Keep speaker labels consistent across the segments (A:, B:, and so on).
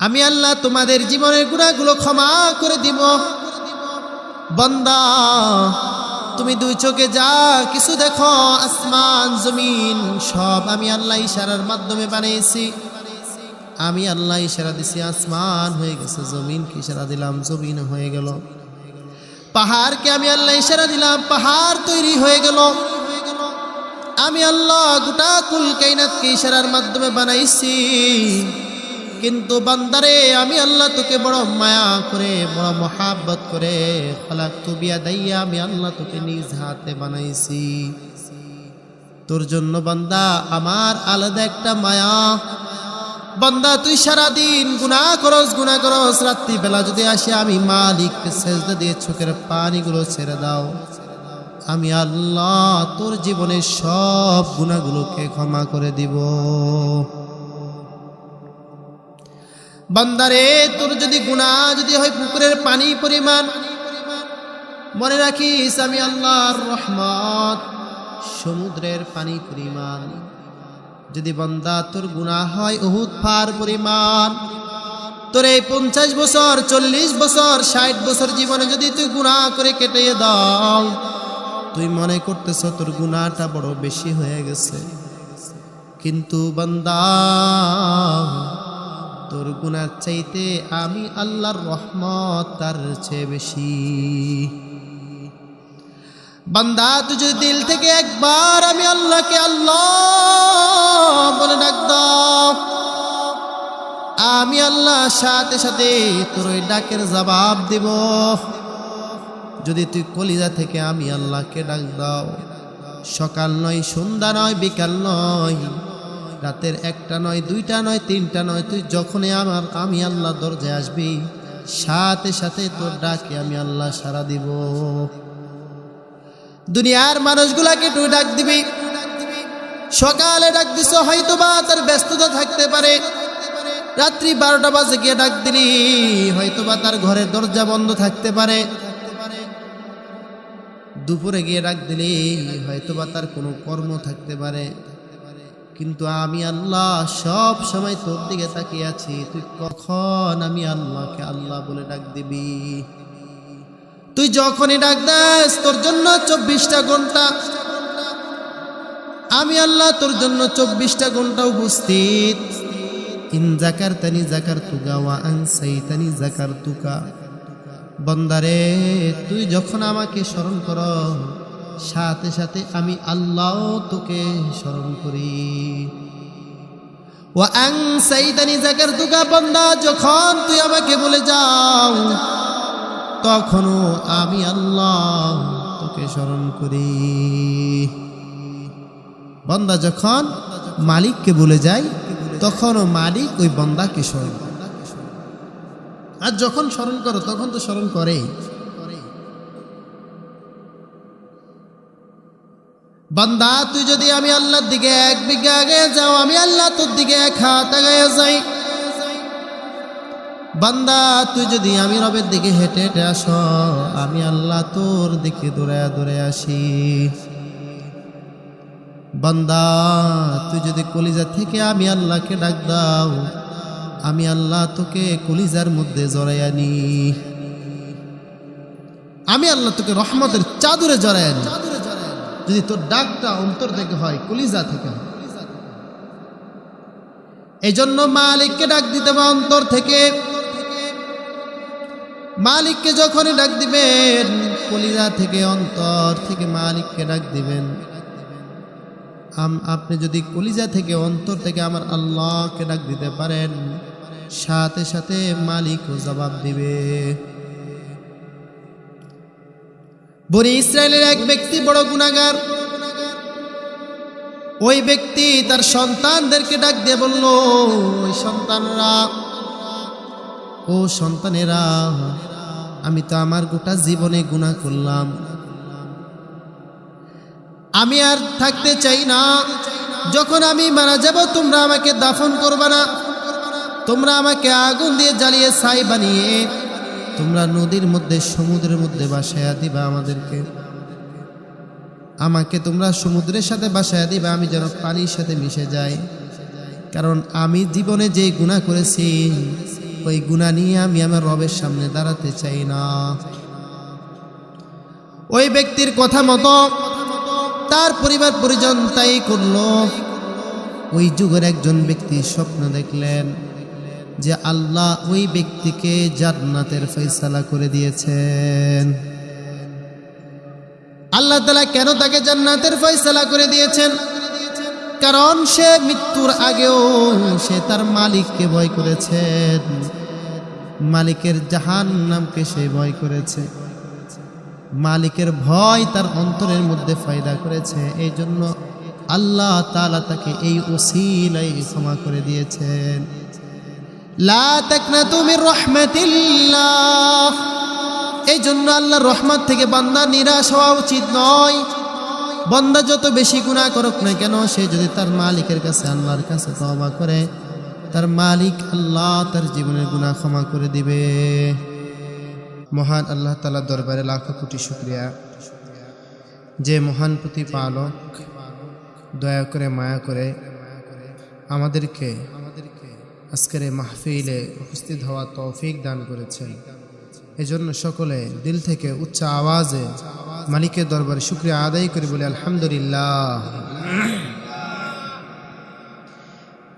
A: আমি আল্লাহ তোমাদের জীবনের গুনাহগুলো ক্ষমা করে দিব। বান্দা তুমি দুই চোখে যা কিছু দেখো, আসমান জমিন সব আমি আল্লাহ ইশারার মাধ্যমে বানিয়েছি। আমি আল্লাহ ইশারা দিছি, আসমান হয়ে গেছে, জমিনকে ইশারা দিলাম, জমিন হয়ে গেল। পাহাড়কে আমি আল্লাহ ইশারা দিলাম, পাহাড় তৈরি হয়ে গেল। আমি আল্লাহ গোটা কুল কায়নাতকে ইশারার মাধ্যমে বানাইছি। কিন্তু বান্দারে আমি আল্লাহ তোকে বড় মায়া করে, বড় মহাব্বত করে খালাকতু বিয়াদাইয়া, আমি আল্লাহ তোকে নিজ হাতে বানাইছি। তোর জন্য বান্দা আমার আলাদা একটা মায়া। বান্দা তুই সারাদিন গুনাহ করস, রাত্রিবেলা যদি আসে আমি মালিককে সেজদা দিয়ে চোখের পানিগুলো ছেড়ে দাও, আমি আল্লাহ তোর জীবনের সব গুনাহগুলোকে ক্ষমা করে দিব। বান্দারে তোর যদি গুনাহ যদি হয় পুকুরের পানি পরিমাণ, মনে রাখিস আমি আল্লাহর রহমত সমুদ্রের পানি পরিমাণ। যদি বান্দা তোর গুনাহ হয় উহুদ পাহাড় পরিমাণ, তোর এই 50 বছর 40 বছর 60 বছর জীবনে যদি তুই গুনাহ করে কেটে দাও, তুই মনে করতেছ তোর গুনাহটা বড় বেশি হয়ে গেছে। কিন্তু বান্দা তোর গুনার চাইতে আমি আল্লাহর রহমত তার চেয়ে বেশি। বান্দা তুই যদি দিল থেকে একবার আমি আল্লাহকে আল্লাহ বলে ডাক দাও, আমি আল্লাহ সাথে সাথে তোর ওই ডাকের জবাব দিব। যদি তুই কলিজা থেকে আমি আল্লাহকে ডাক দাও, সকাল নয়, সন্ধ্যা নয়, বিকাল নয়, রাতের 1টা নয়, 2টা নয়, 3টা নয়, তুই যখনই আমি আল্লাহ দরজায় আসবি, সাথে সাথে তোর ডাকে আমি আল্লাহ সাড়া দিব। দুনিয়ার মানুষগুলাকে তুই ডাক দিবি, সকালে ডাক দিছ হয়তোবা তার ব্যস্ততা থাকতে পারে, রাত্রি 12টা বাজে গিয়ে ডাক দিলি হয়তোবা তার ঘরের দরজা বন্ধ থাকতে পারে, দুপুরে গিয়ে ডাক দিলি হয়তোবা তার কোনো কর্ম থাকতে পারে। কিন্তু আমি আল্লাহ সব সময় তোর দিকে তাকিয়ে আছি, তুই কখন আমি আল্লাহকে আল্লাহ বলে ডাক দিবি। তুই যখনই ডাক দাস তোর জন্য 24টা ঘন্টা আমি আল্লাহ তোর জন্য 24টা ঘন্টা উপস্থিত। ইন যাকারতানি যাকারতুকা ওয়া আনসাইতানি যাকারতুকা। বান্দারে তুই যখন আমাকে স্মরণ কর, সাথে সাথে আমি আল্লাহ তোকে স্মরণ করি। ওয়া আনসাইতানি যাকারতুকা, বান্দা যখন তুই আমাকে বলে যাও তখনও আমি আল্লাহ তোকে স্মরণ করি। বান্দা যখন মালিককে বলে যায় তখনও মালিক ওই বান্দাকে স্মরণ করে। আর যখন স্মরণ করো তখন তো স্মরণ করেই। বান্দা তুই যদি আমি আল্লাহর দিকে 1 বিঘা আগে যাও, আমি আল্লাহ তোর দিকে 1 হাত আগায় যাই। বান্দা তুই যদি আমি রবের দিকে হেঁটে হেঁটে আসো, আমি আল্লাহ তোর দিকে দৌড়ায় দৌড়ায় আসি। বান্দা তুই যদি কলিজা থেকে আমি আল্লাহকে ডাক দাও, আমি আল্লাহ তোকে কলিজার মধ্যে জড়াই আনি। আমি আল্লাহ তোকে রহমতের চাদরে জড়াই আনি, যদি তোর ডাকটা অন্তর থেকে হয়, কলিজা থেকে হয়। এই জন্য মালিককে ডাক দিতে হবে অন্তর থেকে। মালিককে যখনই ডাক দিবেন কলিজা থেকে, অন্তর থেকে মালিককে ডাক দিবেন। আপনি যদি কলিজা থেকে, অন্তর থেকে আমার আল্লাহকে ডাক দিতে পারেন, সাথে সাথে মালিকও জবাব দিবে। বনি ইসরায়েলের এক ব্যক্তি বড় গুনাহগার। ওই ব্যক্তি তার সন্তানদেরকে ডাক দিয়ে বলল, ওই সন্তানরা, ও সন্তানেরা, আমি তো আমার গোটা জীবনে গুনাহ করলাম, আমি আর থাকতে চাই না। যখন আমি মারা যাব তোমরা আমাকে দাফন করবা না, তোমরা আমাকে আগুন দিয়ে জ্বালিয়ে ছাই বানিয়ে তোমরা নদীর মধ্যে, সমুদ্রের মধ্যে বাসায়া দিবা আমাদেরকে। আমাকে তোমরা সমুদ্রের সাথে বাসায়া দিবা, আমি যেন পানির সাথে মিশে যাই। কারণ আমি জীবনে যে গুনাহ করেছি ওই গুনাহ নিয়ে আমি আমার রবের সামনে দাঁড়াতে চাই না। ওই ব্যক্তির কথা মতো তার পরিবার পরিজন তাই করলো। ওই যুগের একজন ব্যক্তি স্বপ্ন দেখলেন যে আল্লাহ ওই ব্যক্তিকে জান্নাতের ফয়সালা করে দিয়েছেন। আল্লাহ তাআলা কেন তাকে জান্নাতের ফয়সালা করে দিয়েছেন? কারণ সে মৃত্যুর আগেও সে তার মালিককে ভয় করেছেন, মালিকের জাহান্নামকে সে ভয় করেছে। মালিকের ভয় তার অন্তরের মধ্যে ফায়দা করেছে, এই জন্য আল্লাহ তাআলা তাকে এই ওসিলায় ক্ষমা করে দিয়েছেন। লা তাকনাতু মির রাহমাতিল্লাহ। এই জন্য আল্লাহর রহমত থেকে বান্দা নিরাশ হওয়া উচিত নয়। বান্দা যত বেশি গুনাহ করুক না কেন, সে যদি তার মালিকের কাছে আল্লাহর কাছে তওবা করে, তার মালিক আল্লাহ তার জীবনের গুনাহ ক্ষমা করে দিবে। মহান আল্লাহ তাআলার দরবারে লাখো কোটি শুকরিয়া, যে মহান প্রতিপালক দয়া করে মায়া করে আমাদেরকে আজকের এই মাহফিলে উপস্থিত হওয়া তৌফিক দান করেছেন। এজন্য সকলে দিল থেকে উচ্চ আওয়াজে মালিকের দরবারে শুকরিয়া আদায় করে বলে আলহামদুলিল্লাহ।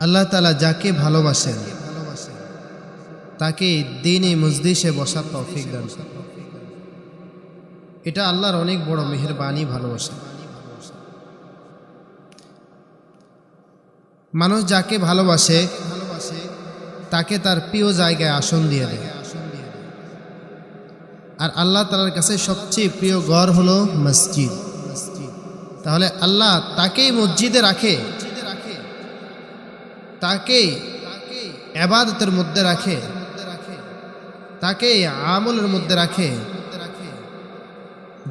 A: আল্লাহ তাআলা যাকে ভালোবাসেন তাকে দ্বীনে মজলিসে বসার তৌফিক দান করেন। এটা আল্লাহর অনেক বড় মেহেরবানি, ভালোবাসা। মানুষ যাকে ভালোবাসে তাকে তার প্রিয় জায়গায় আসন দিয়ে দেয়। আর আল্লাহ তাআলার কাছে সবচেয়ে প্রিয় ঘর হলো মসজিদ। তাহলে আল্লাহ তাকেই মসজিদে রাখে, তাকে ইবাদতের মধ্যে রাখে, তাকে আমলের মধ্যে রাখে,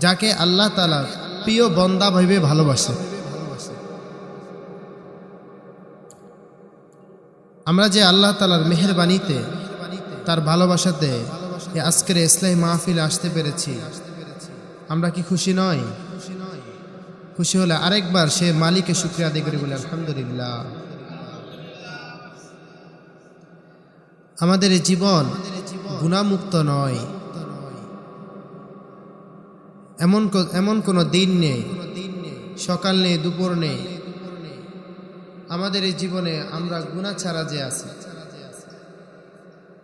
A: যাকে আল্লাহ তাআলা প্রিয় বান্দা ভাবে ভালোবাসে। আমরা যে আল্লাহ তাআলার মেহেরবানিতে, তার ভালোবাসাতে আজকের ইসলামী মাহফিলে আসতে পেরেছি, আমরা কি খুশি নই? খুশি হলে আরেকবার সে মালিকের শুকরিয়া আদায় করে বলে আলহামদুলিল্লাহ। আমাদের এই জীবন গুনাহমুক্ত নয়, এমন কোনো দিন নেই, সকাল নেই, দুপুর নেই, আমাদের এই জীবনে আমরা গুনাহ ছাড়া যে আছি।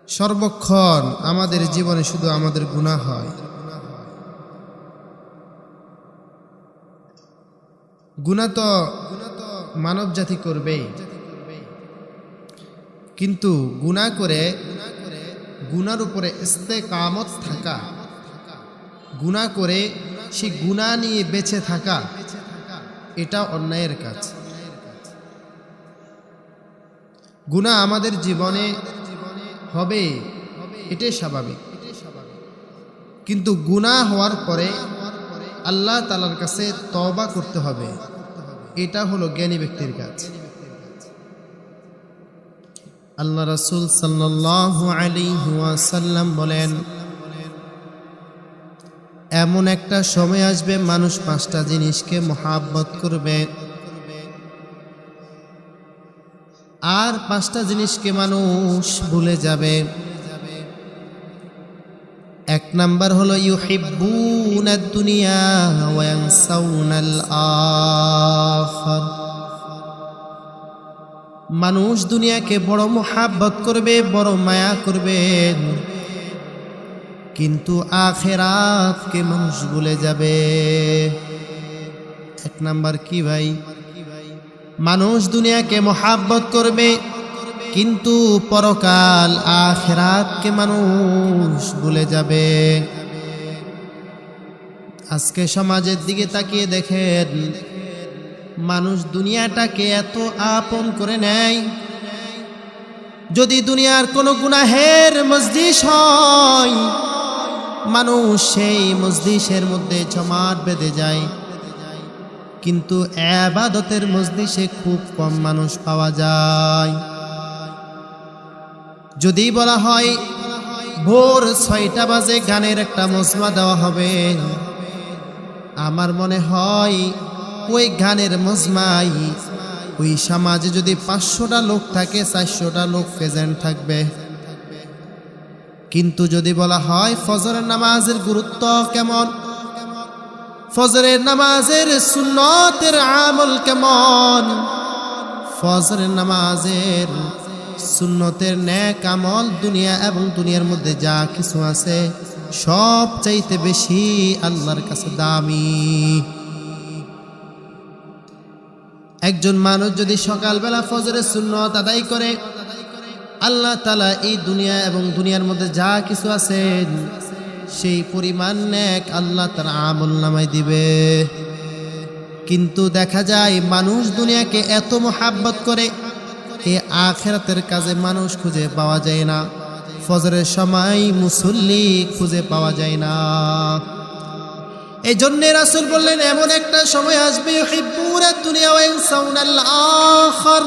A: সর্বক্ষণ আমাদের জীবনে শুধু আমাদের গুনাহ হয়। গুনাহ তো মানব জাতি করবেই, কিন্তু গুনাহ করে গুনার উপরে ইস্তেকামত থাকা, গুনাহ করে সেই গুনাহ নিয়ে বেঁচে থাকা, এটা অন্যায়ের কাজ। গুনাহ আমাদের জীবনে হবে, এটাই স্বাভাবিক, কিন্তু গুনাহ হওয়ার পরে আল্লাহ তাআলার কাছে তওবা করতে হবে, এটা হলো জ্ঞানী ব্যক্তির কাজ। আল্লাহ রাসূল সাল্লাল্লাহু আলাইহি ওয়াসাল্লাম বলেন, এমন একটা সময় আসবে মানুষ 5টা জিনিসকে মহব্বত করবে, আর 5টা জিনিসকে মানুষ ভুলে যাবে। 1 নাম্বার হলো ইউহিব্বুনাদ দুনিয়া ওয়া ইয়ানসাউনাল আখির। মানুষ দুনিয়াকে বড় মহব্বত করবে, বড় মায়া করবে, কিন্তু আখিরাতকে মানুষ ভুলে যাবে। 1 নাম্বার কি ভাই? মানুষ দুনিয়াকে মহব্বত করবে, কিন্তু পরকাল আখিরাতকে মানুষ ভুলে যাবে। আজকে সমাজের দিকে তাকিয়ে দেখেন, মানুষ দুনিয়াটাকে এত আপন করে নেয়। যদি দুনিয়ার কোনো গুনাহের মজলিস হয়, মানুষ সেই মজলিসের মধ্যে জমাট বেঁধে যায়, কিন্তু ইবাদতের মজলিসে খুব কম মানুষ পাওয়া যায়। যদি বলা হয় ভোর 6টা বাজে গানের একটা মজমা দেওয়া হবে, আমার মনে হয় ওই গানের মজমাই ওই সমাজে যদি 500টা লোক থাকে, 400টা লোক প্রেজেন্ট থাকবে। কিন্তু যদি বলা হয় ফজরের নামাজের গুরুত্ব কেমন, ফজরের নামাজের সুন্নতের আমল কেমন, ফজরের নামাজের সুন্নতের নেক আমল দুনিয়া এবং দুনিয়ার মধ্যে যা কিছু আছে সব চাইতে বেশি আল্লাহর কাছে দামি। একজন মানুষ যদি সকালবেলা ফজরের সুন্নত আদায় করে, আল্লাহ তাআলা এই দুনিয়া এবং দুনিয়ার মধ্যে যা কিছু আছে সেই পরিমাণ নেক আল্লাহ তার আমলনামায় দিবে। কিন্তু দেখা যায় মানুষ দুনিয়াকে এত মোহাব্বত করে, এই আখিরাতের কাজে মানুষ খুঁজে পাওয়া যায় না, ফজরের সময় মুসল্লি খুঁজে পাওয়া যায় না। এই জন্য রাসূল বললেন এমন একটা সময় আসবে ইউহিব্বুনা দুনিয়া ওয়া ইয়ানসাউনাল আখির,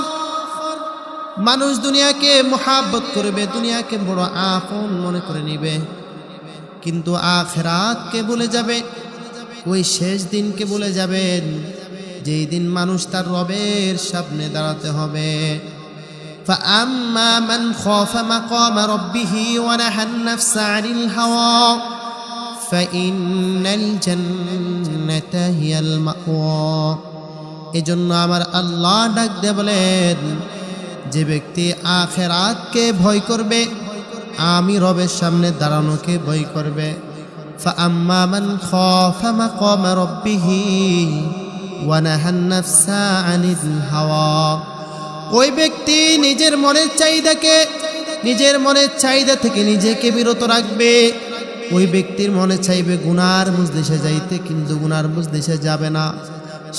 A: মানুষ দুনিয়াকে মোহাব্বত করবে, দুনিয়াকে বড় আপন মনে করে নিবে, কিন্তু আখিরাতকে ভুলে যাবে। ওই শেষ দিনকে ভুলে যাবেন যেই দিন মানুষ তার রবের সামনে দাঁড়াতে হবে। فأما من خاف مقام ربه ونهى النفس عن الهوى فإن الجنة هي المأوى। এজন্য আমার আল্লাহ ডাক দিয়ে বলেন, যে ব্যক্তি আখিরাতকে ভয় করবে, আমি রবের সামনে দাঁড়ানোকে ভয় করবে। فأما من خاف مقام ربه ونهى النفس عن الهوى، ওই ব্যক্তি নিজের মনের চাহিদা থেকে নিজেকে বিরত রাখবে। ওই ব্যক্তির মনে চাইবে গুনার মজলিসে যাইতে, কিন্তু গুনার মজলিসে যাবে না,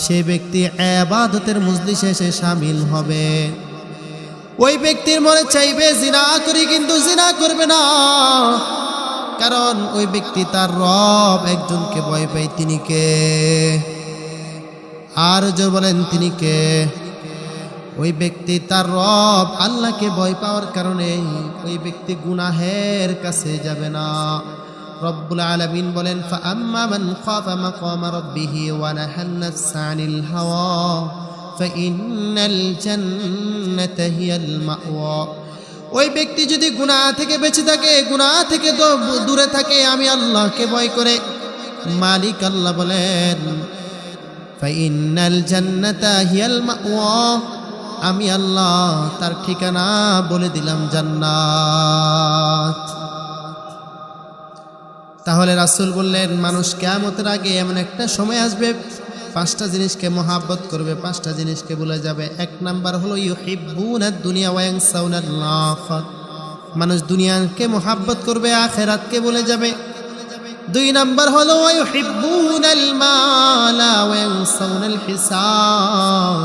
A: সে ব্যক্তি ইবাদতের মজলিসে সে শামিল হবে। ওই ব্যক্তির মনে চাইবে জিনা করি, কিন্তু জিনা করবে না, কারণ ওই ব্যক্তি তার রব একজনকে ভয় পায়। তিনি কে? আর জোর বলেন তিনি কে? ওই ব্যক্তি তার রব আল্লাহকে ভয় পাওয়ার কারণে ওই ব্যক্তি গুনাহের কাছে যাবে না। রব্বুল আলামিন বলেন, ফাআম্মা মান খাফা মাকামা রাব্বিহি ওয়া নাহান নাফসা আনিল হাওয়া ফাইন্নাল জান্নাতা হিয়াল মাওয়া। ওই ব্যক্তি যদি গুনাহ থেকে বেঁচে থাকে, গুনাহ থেকে দূরে থাকে, আমি আল্লাহকে ভয় করে, মালিক আল্লাহ বলেন ফাইন্নাল জান্নাতা হিয়াল মাওয়া, আমি আল্লাহ তার ঠিকানা বলে দিলাম জান্নাত। তাহলে রাসূল বললেন মানুষ কিয়ামতের আগে এমন একটা সময় আসবে, পাঁচটা জিনিসকে মহাব্বত করবে, পাঁচটা জিনিসকে ভুলে যাবে। এক নাম্বার হলো ইউহিব্বুনাদ দুনিয়া ওয়া ইয়ানসাউনাল আখিরাত, মানুষ দুনিয়াকে মহাব্বত করবে, আখিরাতকে ভুলে যাবে। দুই নাম্বার হলো ইউহিব্বুনাল মালা ওয়া ইয়ানসাউনাল হিসাব,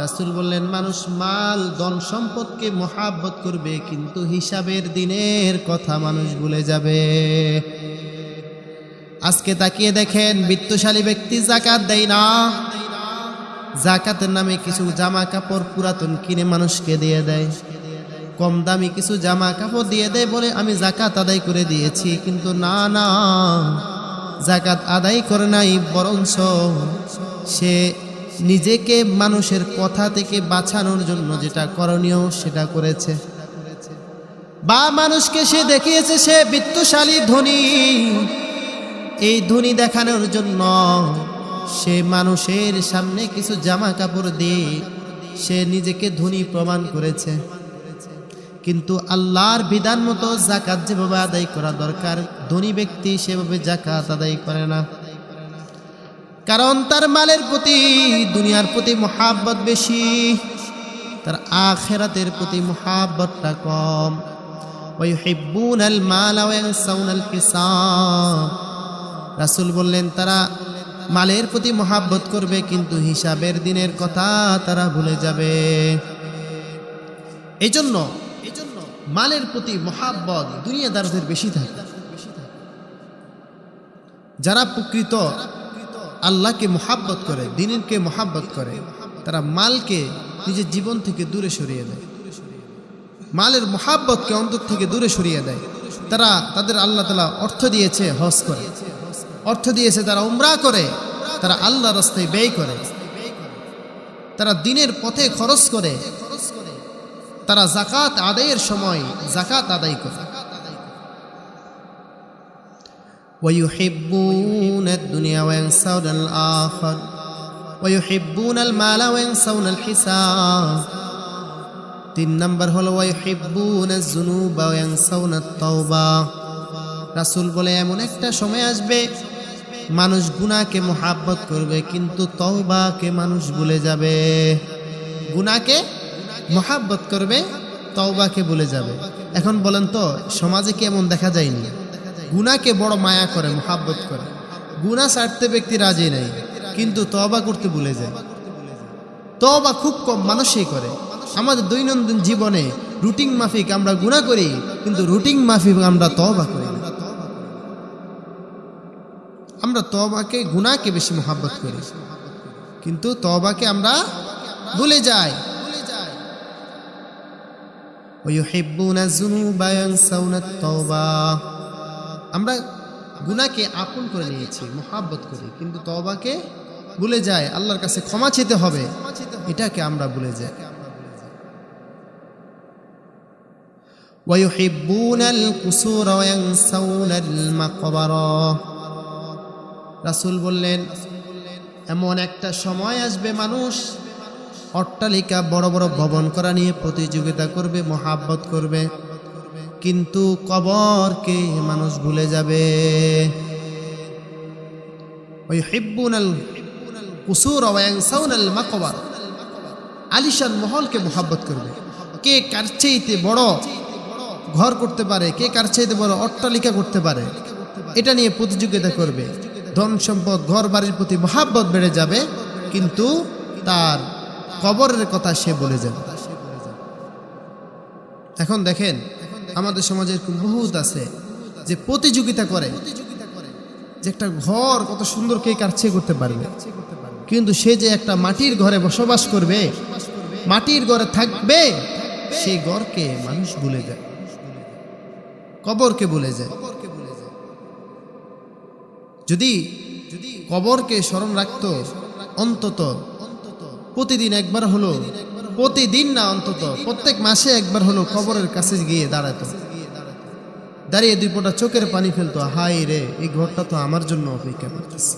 A: রাসূল বললেন মানুষ মাল ধন সম্পদকে মহাব্বত করবে, কিন্তু হিসাবের দিনের কথা মানুষ ভুলে যাবে। আজকে তাকিয়ে দেখেন, বিত্তশালী ব্যক্তি যাকাত দেয় না, যাকাতের নামে কিছু জামা কাপড় পুরাতন কিনে মানুষকে দিয়ে দেয়, কম দামি কিছু জামা কাপড় দিয়ে দেয়, বলে আমি যাকাত আদায় করে দিয়েছি, কিন্তু না না, যাকাত আদায় করে নাই, বরঞ্চ সে নিজেকে মানুষের কথা থেকে বাঁচানোর জন্য যেটা করণীয় সেটা করেছে, বা মানুষকে সে দেখিয়েছে সে বিত্তশালী ধনী, এই ধনী দেখানোর জন্য সে মানুষের সামনে কিছু জামা কাপড় দিয়ে সে নিজেকে ধনী প্রমাণ করেছে। কিন্তু আল্লাহর বিধান মতো যাকাত যেভাবে আদায় করা দরকার, ধনী ব্যক্তি সেভাবে যাকাত আদায় করে না, কারণ তার মালের প্রতি, দুনিয়ার প্রতি মুহাব্বত বেশি, তার আখিরাতের প্রতি মুহাব্বতটা কম। ওয়া ইউহিব্বুনাল মালা ওয়া ইয়ানসাউনাল হিসাব, রাসূল বললেন তারা মালের প্রতি মুহাব্বত করবে, কিন্তু হিসাবের দিনের কথা তারা ভুলে যাবে। এজন্য মালের প্রতি মুহাব্বত দুনিয়াদারদের বেশি থাকে। যারা প্রকৃত আল্লাহকে মুহাব্বত করে, দ্বীনকে মুহাব্বত করে, তারা মালকে নিজের জীবন থেকে দূরে সরিয়ে দেয়, মালের মুহাব্বতকে অন্তর থেকে দূরে সরিয়ে দেয়। তারা তাদের আল্লাহ তাআলা অর্থ দিয়েছে হজ করে, অর্থ দিয়েছে তারা উমরা করে, তারা আল্লাহর রাস্তায় ব্যয় করে, তারা দ্বীনের পথে খরচ করে, তারা যাকাত আদায়ের সময় যাকাত আদায় করে। ويحبون الدنيا وينسون الآخر ويحبون المال وينسون الحساب 3 নম্বর হলো ويحبون الذنوب وينسون التوبة রাসূল বলে এমন একটা সময় আসবে মানুষ গুনাহকে মোহাব্বত করবে কিন্তু তওবাকে মানুষ ভুলে যাবে গুনাহকে মোহাব্বত করবে তওবাকে ভুলে যাবে এখন বলেন তো সমাজে কি এমন দেখা যায়নি গুনাহকে বড় মায়া করে মোহাব্বত করে গুনাহ ছাড়তে ব্যক্তি রাজি নাই কিন্তু তওবা করতে ভুলে যায় তওবা খুব কম মানুষই করে আমাদের দৈনন্দিন জীবনে রুটিন মাফিক আমরা গুনাহ করি কিন্তু রুটিন মাফিক আমরা তওবা করি না আমরা তওবাকে গুনাহকে বেশি মোহাব্বত করি কিন্তু তওবাকে আমরা ভুলে যাই ويحبون الذنوب وينسون التوبة আমরা গুনাহকে আপন করে নিয়েছি মোহাব্বত করি কিন্তু তওবাকে ভুলে যাই আল্লাহর কাছে ক্ষমা চেতে হবে এটাকে আমরা ভুলে যাই ويحبون القصور وينسون المقبرة রাসূল বললেন এমন একটা সময় আসবে মানুষ অট্টালিকা বড় বড় ভবন করা নিয়ে প্রতিযোগিতা করবে মোহাব্বত করবে কিন্তু কবরকে মানুষ ভুলে যাবে ওয়াইহিব্বুনাল কুসুর ওয়া ইয়ানসাউনাল মাকবার আলিশান মহলকে মোহাব্বত করবে কে কার চাইতে বড় ঘর করতে পারে কে কার চাইতে বড় অট্টালিকা করতে পারে এটা নিয়ে প্রতিযোগিতা করবে ধন সম্পদ ঘর বাড়ির প্রতি মোহাব্বত বেড়ে যাবে কিন্তু তার কবরের কথা সে বলে যাবে এখন দেখেন আমাদের সমাজের বহুত আছে যে প্রতিযোগিতা করে যে একটা ঘর কত সুন্দর কে কার চেয়ে করতে পারবে কিন্তু সে যে একটা মাটির ঘরে বসবাস করবে মাটির ঘরে থাকবে সেই ঘরকে মানুষ ভুলে যায় কবরকে ভুলে যায় যদি কবরকে স্মরণ রাখতো অন্তত প্রতিদিন একবার হলো প্রতিদিন না অন্তত প্রত্যেক মাসে একবার হলো কবরের কাছে গিয়ে দাঁড়াতো দাঁড়িয়ে 2 ফোঁটা চোখের পানি ফেলতো হাই রে এই ঘরটা তো আমার জন্য অপেক্ষা করতেছে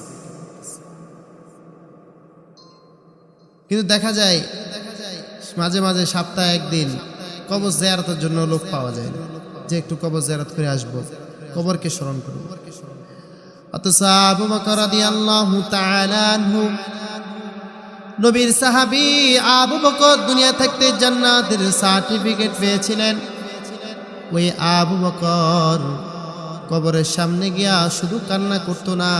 A: কিন্তু দেখা যায় মাঝে মাঝে সপ্তাহে একদিন কবর জিয়ারতের জন্য লোক পাওয়া যায় না যে একটু কবর জিয়ারত করে আসবো কবরকে স্মরণ করব অথচ আবু বকর রাদিয়াল্লাহু তাআলা আনহু নবীর সাহাবী আবু বকর দুনিয়া থাকতে জান্নাতের সার্টিফিকেট পেয়েছিলেন ওই আবু বকর কবরের সামনে গিয়া শুধু কান্না করতো না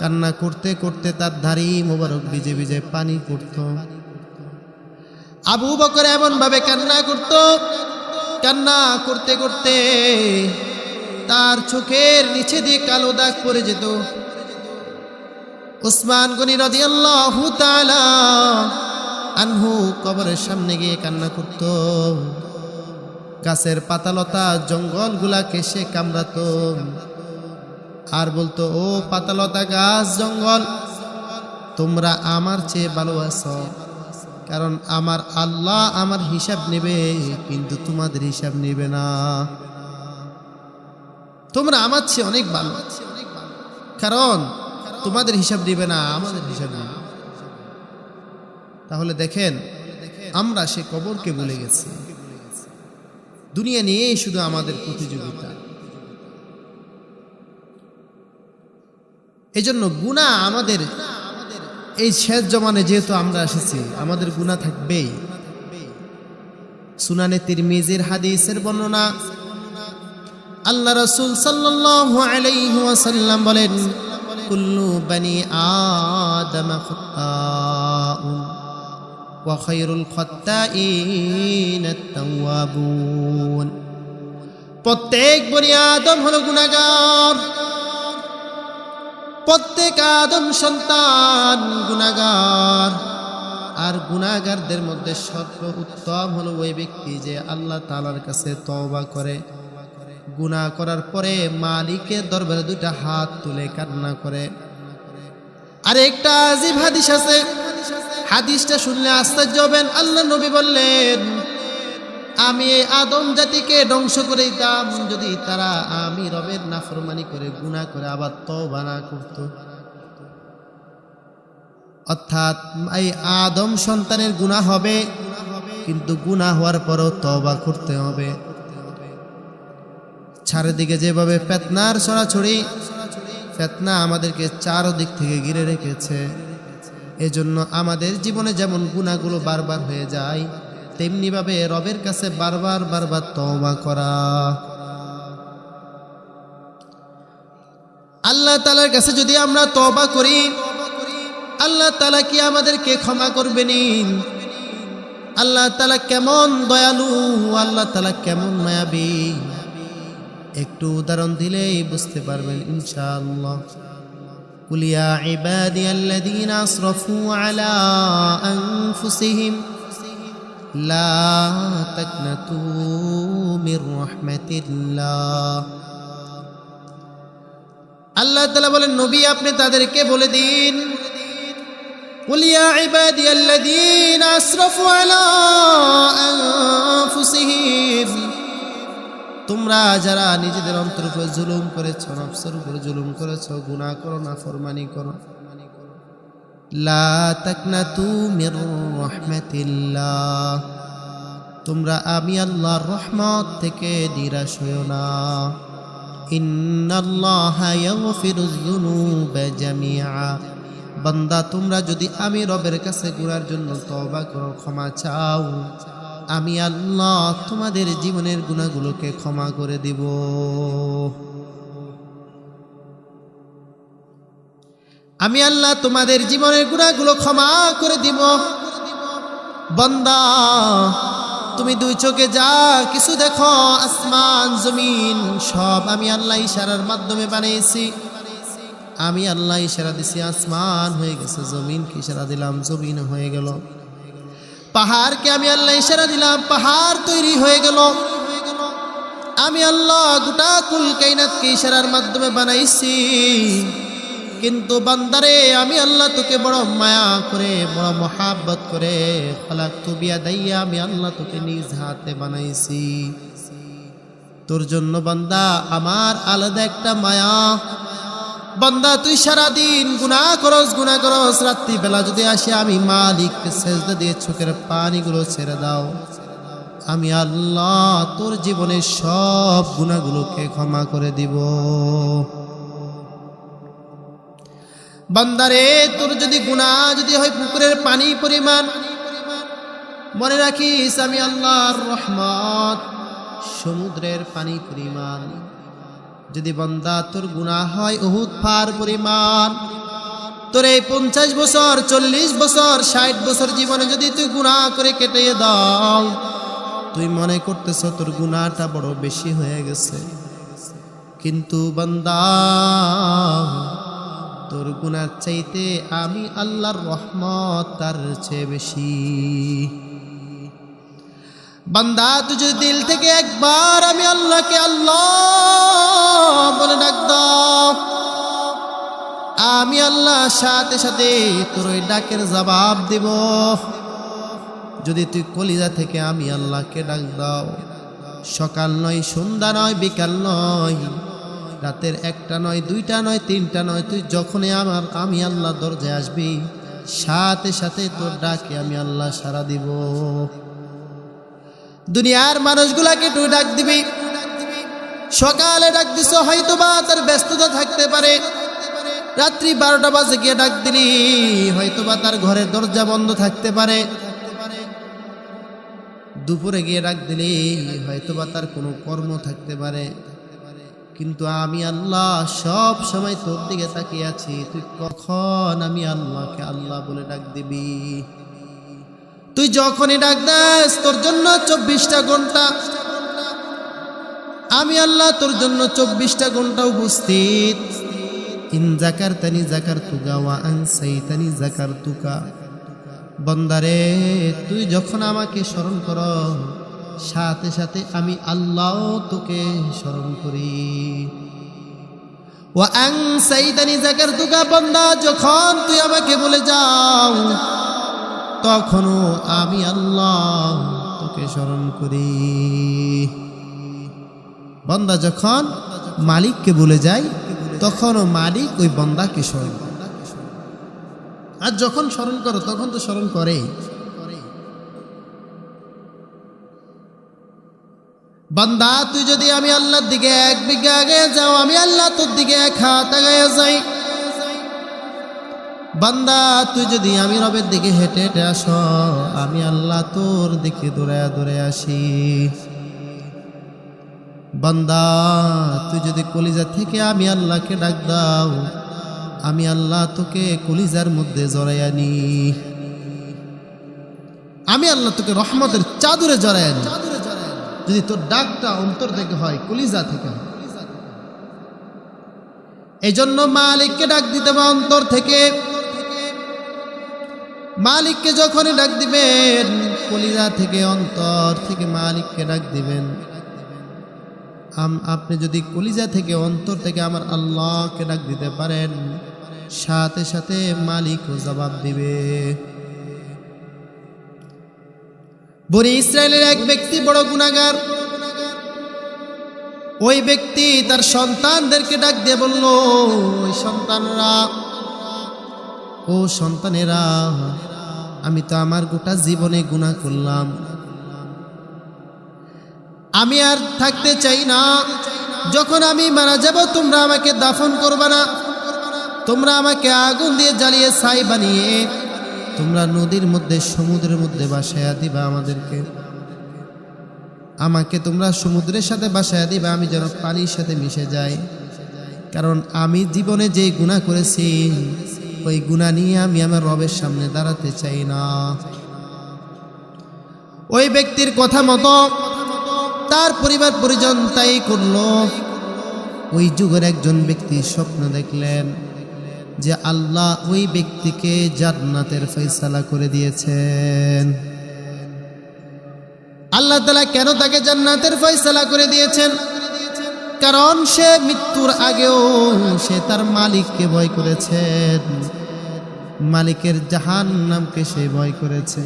A: কান্না করতে করতে তার দাড়ি মোবারক ভিজে ভিজে পানি পড়তো আবু বকর এমন ভাবে কান্না করত কান্না করতে করতে তার চোখের নিচে দিয়ে কালো দাগ পড়ে যেত উসমান গনি রাদিয়াল্লাহু তাআলা আনহু কবরের সামনে গিয়ে কান্না করত গাছের পাতালতা জঙ্গলগুলাকে সে কামড়াতো আর বলতো ও পাতালতা গাছ জঙ্গল তোমরা আমার চেয়ে ভালো আছো কারণ আমার আল্লাহ আমার হিসাব নেবে কিন্তু তোমাদের হিসাব নেবে না তোমরা আমার চেয়ে অনেক ভালো কারণ তোমাদের হিসাব নেবে না আমাদের হিসাব নেবে তাহলে দেখেন আমরা সে কবরকে ভুলে গেছি দুনিয়া নিয়েই শুধু আমাদের প্রতিযোগিতা এজন্য গুনাহ আমাদের এই শেষ জমানে যেহেতু আমরা এসেছি আমাদের গুনাহ থাকবেই সুনানে তিরমিজির হাদিসের বর্ণনা আল্লাহ রাসূল সাল্লাল্লাহু আলাইহি ওয়াসাল্লাম বলেন কুল্লু বনি আদম খাত্তাউন ওয়া খায়রুল খাত্তাইন আত-তাওয়াবুন প্রত্যেক বনি আদম হলো গুনাহগার প্রত্যেক আদম সন্তান গুনাহগার আর গুনাহগারদের মধ্যে সর্বোত্তম হলো ওই ব্যক্তি যে আল্লাহ তাআলার কাছে তওবা করে গুনাহ করার পরে মালিকের দরবারে 2টা হাত তুলে কান্না করে আর একটা আজীব হাদিস আছে হাদিসটা শুনলে আশ্চর্য হবেন আল্লাহ নবী বললেন আমি এই আদম জাতিকে ধ্বংস করে দিতাম যদি তারা আমি রবের নাফরমানি করে গুনাহ করে আবার তওবা না করত। অর্থাৎ এই আদম সন্তানের গুনাহ হবে, কিন্তু গুনাহ হওয়ার পরও তওবা করতে হবে। চারিদিকে যেভাবে ফিতনার ছড়াছড়ি, ফিতনা আমাদেরকে চারদিক থেকে ঘিরে রেখেছে। এজন্য আমাদের জীবনে যেমন গুনাহগুলো বারবার হয়ে যায়, তেমনি ভাবে রবের কাছে বারবার বারবার তওবা করা। আল্লাহ তাআলার কাছে যদি আমরা তওবা করি, আল্লাহ তাআলা কি আমাদেরকে ক্ষমা করবেন? আল্লাহ তাআলা কেমন দয়ালু, আল্লাহ তাআলা কেমন মায়াবী, একটু উদাহরণ দিলেই বুঝতে পারবেন ইনশাআল্লাহ। কুল ইয়া ইবাদিয়াল্লাযীনা আসরাফু আলা আনফুসিহিম লা তাকনাতু মির রাহমাতিল্লাহ। আল্লাহ তাআলা বলেন, নবী আপনি তাদেরকে বলে দিন, কুল ইয়া ইবাদিয়াল্লাযীনা আসরাফু আলা আনফুসিহিম, তোমরা যারা নিজেদের অন্তর উপরে জুলুম করেছো, নফসের উপরে জুলুম করেছো, গুনাহ করো, নাফরমানি করো, লা তাকনাতু মির রাহমাতিল্লাহ, তোমরা আমি আল্লাহর রহমত থেকে নিরাশ হইও না। ইন্নাল্লাহা ইয়াগফিরুয যুনুবা জামিআ, বান্দা তোমরা যদি আমি রবের কাছে গুনার জন্য তওবা করো, ক্ষমা চাও, আমি আল্লাহ তোমাদের জীবনের গুনাহগুলোকে ক্ষমা করে দিব। আমি আল্লাহ তোমাদের জীবনের গুনাহগুলো ক্ষমা করে দিব। বান্দা তুমি দুই চোখে যা কিছু দেখো, আসমান জমিন সব আমি আল্লাহ ইশারার মাধ্যমে বানিয়েছি। আমি আল্লাহ ইশারা দিছি, আসমান হয়ে গেছে, জমিনকে ইশারা দিলাম, জমিন হয়ে গেল। পাহাড়কে আমি আল্লাহ ইশারা দিলাম, পাহাড় তৈরি হয়ে গেল। আমি আল্লাহ গোটা কুল কায়নাতকে ইশারার মাধ্যমে বানাইছি। কিন্তু বান্দারে আমি আল্লাহ তোকে বড় মায়া করে, বড় মহাব্বত করে, খালাকতু বিয়াদাইয়া, আমি আল্লাহ তোকে নিজ হাতে বানাইছি। তোর জন্য বান্দা আমার আলাদা একটা মায়া। বান্দা তুই সারাদিন গুনাহ করস, রাত্রিবেলা যদি আসে আমি মালিককে সেজদা দিয়ে চোখের পানিগুলো ছেড়ে দাও, আমি আল্লাহ তোর জীবনের সব গুনাহগুলোকে ক্ষমা করে দিব। বান্দারে তোর যদি গুনাহ যদি হয় পুকুরের পানি পরিমাণ, মনে রাখিস আমি আল্লাহর রহমত সমুদ্রের পানি পরিমাণ। যদি বান্দা তোর গুনাহ হয় উহুদ পাহাড় পরিমাণ, তোর এই 50 বছর 40 বছর 60 বছর জীবনে যদি তুই গুনাহ করে কেটে দাও, তুই মনে করতেছ তোর গুনাহটা বড় বেশি হয়ে গেছে, কিন্তু বান্দা তোর গুনার চাইতে আমি আল্লাহর রহমত তার চেয়ে বেশি। বান্দা তুই যদি দিল থেকে একবার আমি আল্লাহকে আল্লাহ বলে ডাক দাও, আমি আল্লাহ সাথে সাথে তোর ওই ডাকের জবাব দিব। যদি তুই কলিজা থেকে আমি আল্লাহকে ডাক দাও, সকাল নয়, সন্ধ্যা নয়, বিকাল নয়, রাতের 1টা নয়, 2টা নয়, 3টা নয়, তুই যখনই আমি আল্লাহ দরজায় আসবি, সাথে সাথে তোর ডাকে আমি আল্লাহ সাড়া দিব। দুনিয়ার মানুষগুলাকে তুই ডাক দিবি, সকালে ডাক দিছ, হয়তোবা তার ব্যস্ততা থাকতে পারে, রাত্রি 12টা বাজে গিয়ে ডাক দিলি, হয়তোবা তার ঘরের দরজা বন্ধ থাকতে পারে, দুপুরে গিয়ে ডাক দিলি, হয়তোবা তার কোনো কর্ম থাকতে পারে, কিন্তু আমি আল্লাহ সব সময় তোর দিকে তাকিয়ে আছি। তুই কখন আমি আল্লাহকে আল্লাহ বলে ডাক দিবি? তুই যখনই ডাক দিস তোর জন্য 24টা ঘন্টা আমি আল্লাহ তোর জন্য 24টা ঘন্টা উপস্থিত। ইন যাকারতানি যাকারতুকা ওয়া আনসাইতানি যাকারতুকা। বান্দারে তুই যখন আমাকে স্মরণ কর, সাথে সাথে আমি আল্লাহ তোকে স্মরণ করি। ওয়া আনসাইতানি যাকারতুকা, বান্দা যখন তুই আমাকে বলে যাও, তখনও আমি আল্লাহ তোকে আল্লাহকে স্মরণ করি। বান্দা যখন মালিককে ভুলে যায় তখনও মালিক ওই বান্দাকে স্মরণ করে। আর যখন স্মরণ করো তখন তো স্মরণ করে। বান্দা তুই যদি আমি আল্লাহর দিকে 1 বিঘা আগে যাও, আমি আল্লাহ তোর দিকে 1 হাত আগাইয়া যাই। বান্দা তুই যদি আমি রবের দিকে হেঁটে হেঁটে আসো, আমি আল্লাহ তোর দিকে দৌড়ায়া দৌড়ে আসি। বান্দা তুই যদি কলিজা থেকে আমি আল্লাহকে ডাক দাও, আমি আল্লাহ তোকে কলিজার মধ্যে জড়াইয়া নি। আমি আল্লাহ তোকে রহমতের চাদরে জড়াইয়া নি, যদি তোর ডাকটা অন্তর থেকে হয়, কলিজা থেকে হয়। এই জন্য মালিককে ডাক দিতে হবে অন্তর থেকে। মালিককে যখনই ডাক দিবেন কলিজা থেকে, অন্তর থেকে মালিককে ডাক দিবেন। আপনি যদি কলিজা থেকে, অন্তর থেকে আমার আল্লাহকে ডাক দিতে পারেন, সাথে সাথে মালিকও জবাব দিবে। বনি ইসরায়েলের এক ব্যক্তি বড় গুনাহগার। ওই ব্যক্তি তার সন্তানদেরকে ডাক দিয়ে বলল, ওই সন্তানরা, ও সন্তানেরা, আমি তো আমার গোটা জীবনে গুনাহ করলাম, আমি আর থাকতে চাই না। যখন আমি মারা যাব তোমরা আমাকে দাফন করবে না, তোমরা আমাকে আগুন দিয়ে জ্বালিয়ে ছাই বানিয়ে তোমরা নদীর মধ্যে, সমুদ্রের মধ্যে বাসায়া দিবা আমাদেরকে। আমাকে তোমরা সমুদ্রের সাথে বাসায়া দিবা, আমি যেন পানির সাথে মিশে যাই। কারণ আমি জীবনে যে গুনাহ করেছি, ওই গুনাহ নিয়ে আমি আমার রবের সামনে দাঁড়াতে চাই না। ওই ব্যক্তির কথা মতো তার পরিবার পরিজন তাই করলো। ওই যুগের একজন ব্যক্তি স্বপ্ন দেখলেন যে আল্লাহ ওই ব্যক্তিকে জান্নাতের ফয়সালা করে দিয়েছেন। আল্লাহ তাআলা কেন তাকে জান্নাতের ফয়সালা করে দিয়েছেন? কারণ সে মৃত্যুর আগেও সে তার মালিককে ভয় করেছেন, মালিকের জাহান্নামকে সে ভয় করেছে।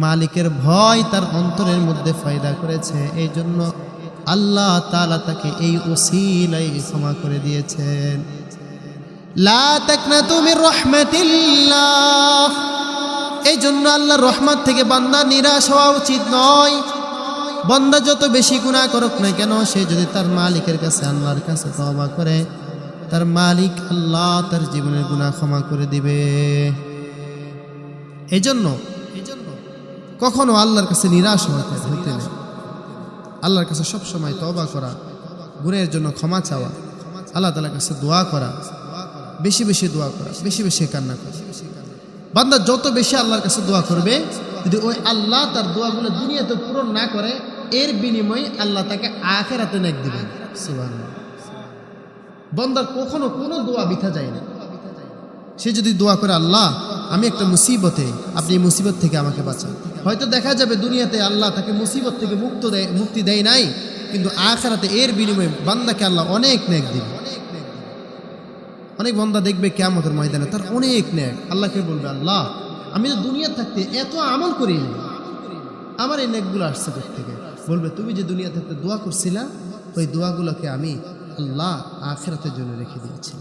A: মালিকের ভয় তার অন্তরের মধ্যে ফায়দা করেছে, এই জন্য আল্লাহ তাআলা তাকে এই ওসিলায় ক্ষমা করে দিয়েছেন। লা তাকনাতু মির রাহমাতিল্লাহ। এই জন্য আল্লাহর রহমত থেকে বান্দা নিরাশ হওয়া উচিত নয়। বান্দা যত বেশি গুনাহ করুক না কেন, সে যদি তার মালিকের কাছে, আল্লাহর কাছে তওবা করে, তার মালিক আল্লাহ তার জীবনের গুনাহ ক্ষমা করে দিবে। এই জন্য কখনো আল্লাহর কাছে নিরাশ হইতে নেই। আল্লাহর কাছে সবসময় তওবা করা, গুনাহের জন্য ক্ষমা চাওয়া, আল্লাহ তাআলার কাছে দোয়া করা, বেশি বেশি দোয়া করা, বেশি বেশি কান্না করা। বান্দা যত বেশি আল্লাহর কাছে দোয়া করবে, যদি ওই আল্লাহ তার দোয়াগুলো দুনিয়াতে পূরণ না করে, এর বিনিময়ে আল্লাহ তাকে আখিরাতে নেক দিবেন। সুবহানাল্লাহ। বান্দার কখনো কোনো দোয়া বৃথা যায় না। সে যদি দোয়া করে, আল্লাহ আমি একটা মুসিবতে, আপনি এই মুসিবত থেকে আমাকে বাঁচান। হয়তো দেখা যাবে দুনিয়াতে আল্লাহ তাকে মুসিবত থেকে মুক্তি দেয় নাই, কিন্তু আখিরাতে এর বিনিময়ে বান্দাকে আল্লাহ অনেক নেক দিবে। অনেক বান্দা দেখবে কিয়ামতের ময়দানে তার অনেক নেক। আল্লাহকে বলবে, আল্লাহ আমি তো দুনিয়া থাকতে এত আমল করিনি, আমার এই নেকগুলো আসছে কোত্থেকে? বলবে, তুমি যে দুনিয়া থাকতে দোয়া করছিলা, ওই দোয়াগুলোকে আমি আল্লাহ আখিরাতের জন্য রেখে দিয়েছি।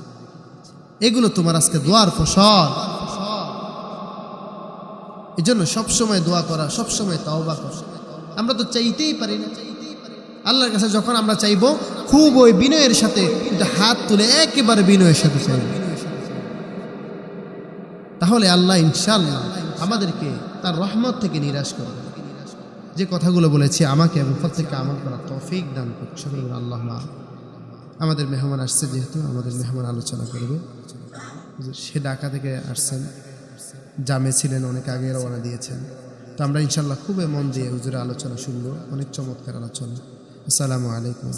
A: এগুলো তোমার আজকে দোয়ার ফসল। এই জন্য সবসময় দোয়া করা, সবসময় তাওবা করা। আমরা তো চাইতেই পারি না। আল্লাহর কাছে যখন আমরা চাইবো, খুব ওই বিনয়ের সাথে, হাত তুলে একেবারে বিনয়ের সাথে চাইব, তাহলে আল্লাহ ইনশাআল্লাহ আমাদেরকে তার রহমত থেকে নিরাশ করবে। যে কথাগুলো বলেছি আমাকে এবং প্রত্যেককে আমল করার তৌফিক দান করুন সকলে আল্লাহ। আমাদের মেহমান আসছে, যেহেতু আমাদের মেহমান আলোচনা করবে, সে ঢাকা থেকে আসছেন, জামে ছিলেন, অনেক আগে রওনা দিয়েছেন। তো আমরা ইনশাআল্লাহ খুবই মন দিয়ে হুজুরের আলোচনা শুনবো, অনেক চমৎকার আলোচনা। আসসালামু আলাইকুম।